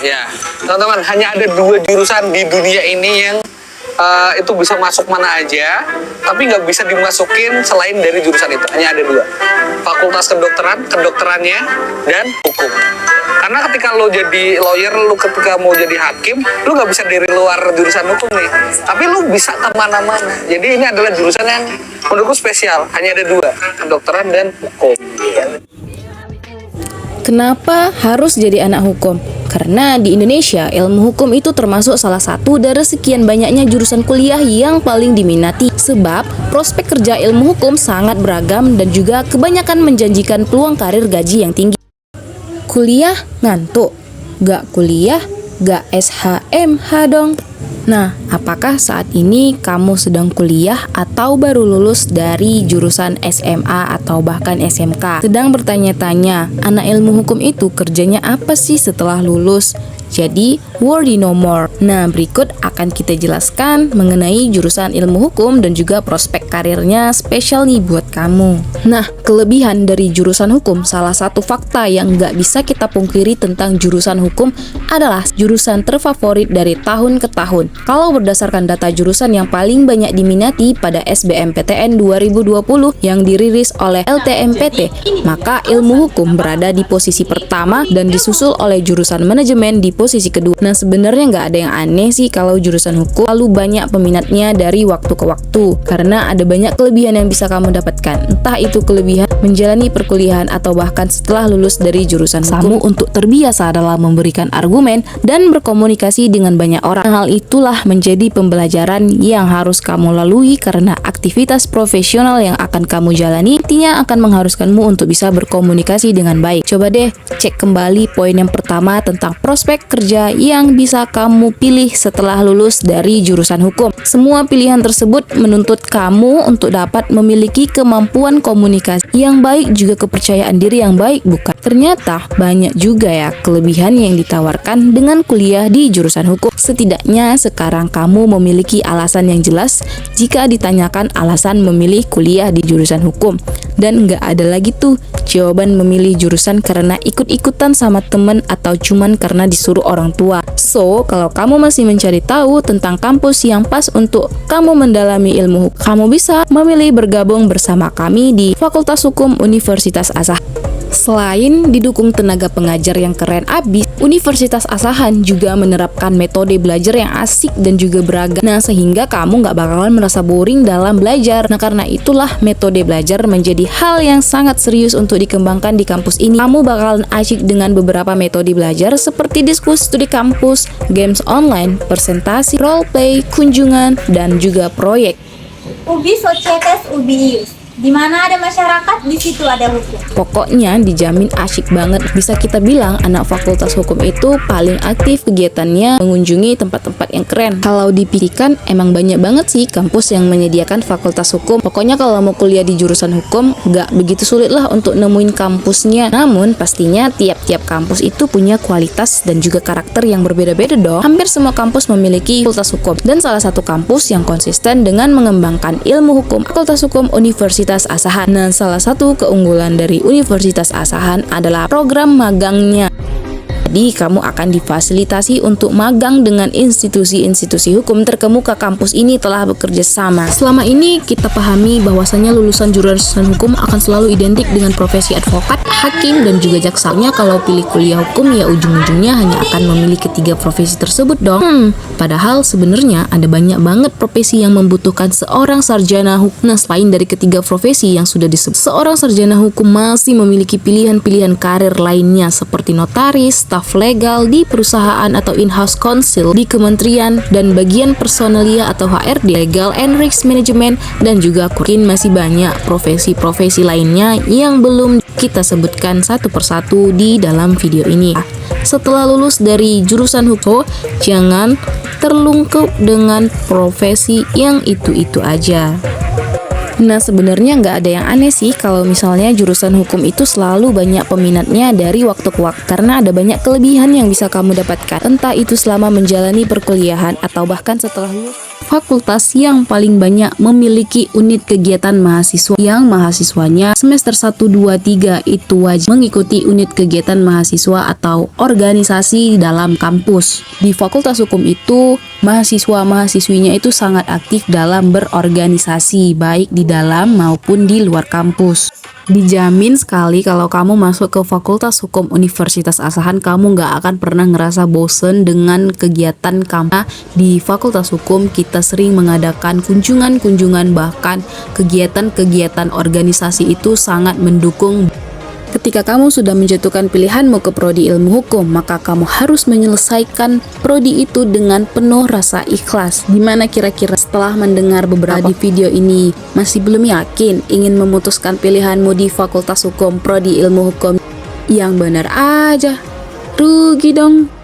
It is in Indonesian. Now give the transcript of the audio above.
Ya, teman-teman, hanya ada 2 jurusan di dunia ini yang itu bisa masuk mana aja, tapi nggak bisa dimasukin selain dari jurusan itu. Hanya ada 2, fakultas kedokterannya, dan hukum. Karena ketika lo jadi lawyer, lo ketika mau jadi hakim, lo nggak bisa dari luar jurusan hukum nih, tapi lo bisa kemana-mana. Jadi ini adalah jurusan yang menurutku spesial. Hanya ada 2, kedokteran dan hukum. Kenapa harus jadi anak hukum? Karena di Indonesia, ilmu hukum itu termasuk salah satu dari sekian banyaknya jurusan kuliah yang paling diminati. Sebab, prospek kerja ilmu hukum sangat beragam dan juga kebanyakan menjanjikan peluang karir gaji yang tinggi. Kuliah ngantuk? Gak kuliah, gak SHMH dong. Nah, apakah saat ini kamu sedang kuliah atau baru lulus dari jurusan SMA atau bahkan SMK? Sedang bertanya-tanya, anak ilmu hukum itu kerjanya apa sih setelah lulus? Jadi, worry no more. Nah, berikut akan kita jelaskan mengenai jurusan ilmu hukum dan juga prospek karirnya spesial nih buat kamu. Nah, kelebihan dari jurusan hukum, salah satu fakta yang nggak bisa kita pungkiri tentang jurusan hukum adalah jurusan terfavorit dari tahun ke tahun. Kalau berdasarkan data jurusan yang paling banyak diminati pada SBMPTN 2020 yang dirilis oleh LTMPT, maka ilmu hukum berada di posisi pertama dan disusul oleh jurusan manajemen di posisi kedua. Nah, sebenarnya nggak ada yang aneh sih kalau jurusan hukum lalu banyak peminatnya dari waktu ke waktu, karena ada banyak kelebihan yang bisa kamu dapatkan. Entah itu kelebihan menjalani perkuliahan atau bahkan setelah lulus dari jurusan hukum. Kamu untuk terbiasa dalam memberikan argumen dan berkomunikasi dengan banyak orang. Hal itulah menjadi pembelajaran yang harus kamu lalui karena aktivitas profesional yang akan kamu jalani nantinya akan mengharuskanmu untuk bisa berkomunikasi dengan baik. Coba deh cek kembali poin yang pertama tentang prospek kerja yang bisa kamu pilih setelah lulus dari jurusan hukum. Semua pilihan tersebut menuntut kamu untuk dapat memiliki kemampuan komunikasi yang baik juga kepercayaan diri yang baik, bukan? Ternyata banyak juga ya kelebihan yang ditawarkan dengan kuliah di jurusan hukum. Setidaknya sekarang kamu memiliki alasan yang jelas jika ditanyakan alasan memilih kuliah di jurusan hukum. Dan nggak ada lagi tuh jawaban memilih jurusan karena ikut-ikutan sama temen atau cuman karena disuruh orang tua. So, kalau kamu masih mencari tahu tentang kampus yang pas untuk kamu mendalami ilmu hukum, kamu bisa memilih bergabung bersama kami di Fakultas Hukum Universitas Asahan. Selain didukung tenaga pengajar yang keren abis, Universitas Asahan juga menerapkan metode belajar yang asik dan juga beragam. Nah, sehingga kamu nggak bakalan merasa boring dalam belajar. Nah, karena itulah metode belajar menjadi hal yang sangat serius untuk dikembangkan di kampus ini. Kamu bakalan asyik dengan beberapa metode belajar seperti diskusi studi kampus, games online, presentasi, role play, kunjungan, dan juga proyek. Ubi Societas Ubiius. Di mana ada masyarakat, di situ ada hukum. Pokoknya dijamin asyik banget. Bisa kita bilang anak fakultas hukum itu paling aktif kegiatannya mengunjungi tempat-tempat yang keren. Kalau dipikirkan emang banyak banget sih kampus yang menyediakan fakultas hukum. Pokoknya kalau mau kuliah di jurusan hukum nggak begitu sulit lah untuk nemuin kampusnya. Namun pastinya tiap-tiap kampus itu punya kualitas dan juga karakter yang berbeda-beda dong. Hampir semua kampus memiliki fakultas hukum, dan salah satu kampus yang konsisten dengan mengembangkan ilmu hukum, Fakultas Hukum Universitas Asahan. Nah, salah satu keunggulan dari Universitas Asahan adalah program magangnya. Jadi, kamu akan difasilitasi untuk magang dengan institusi-institusi hukum terkemuka. Kampus ini telah bekerja sama. Selama ini kita pahami bahwasannya lulusan jurusan hukum akan selalu identik dengan profesi advokat, hakim, dan juga jaksanya. Kalau pilih kuliah hukum ya ujung-ujungnya hanya akan memilih ketiga profesi tersebut dong. Padahal sebenarnya ada banyak banget profesi yang membutuhkan seorang sarjana hukum. Nah, selain dari ketiga profesi yang sudah disebut, seorang sarjana hukum masih memiliki pilihan-pilihan karir lainnya seperti notaris, staf legal di perusahaan atau in-house counsel di kementerian, dan bagian personalia atau HRD, legal and risk management, dan juga mungkin masih banyak profesi-profesi lainnya yang belum kita sebutkan satu persatu di dalam video ini. Setelah lulus dari jurusan hukum, jangan terlungkup dengan profesi yang itu-itu aja. Nah, sebenarnya nggak ada yang aneh sih kalau misalnya jurusan hukum itu selalu banyak peminatnya dari waktu ke waktu, karena ada banyak kelebihan yang bisa kamu dapatkan, entah itu selama menjalani perkuliahan atau bahkan setelah lulus. Fakultas yang paling banyak memiliki unit kegiatan mahasiswa yang mahasiswanya semester 1, 2, 3 itu wajib mengikuti unit kegiatan mahasiswa atau organisasi dalam kampus. Di Fakultas Hukum itu, mahasiswa-mahasiswinya itu sangat aktif dalam berorganisasi, baik di dalam maupun di luar kampus. Dijamin sekali kalau kamu masuk ke Fakultas Hukum Universitas Asahan, kamu nggak akan pernah ngerasa bosen dengan kegiatan kamu. Di Fakultas Hukum kita sering mengadakan kunjungan-kunjungan, bahkan kegiatan-kegiatan organisasi itu sangat mendukung. Ketika kamu sudah menjatuhkan pilihanmu ke prodi ilmu hukum, maka kamu harus menyelesaikan prodi itu dengan penuh rasa ikhlas. Gimana kira-kira setelah mendengar beberapa di video ini, masih belum yakin ingin memutuskan pilihanmu di Fakultas Hukum prodi ilmu hukum? Yang benar aja, rugi dong.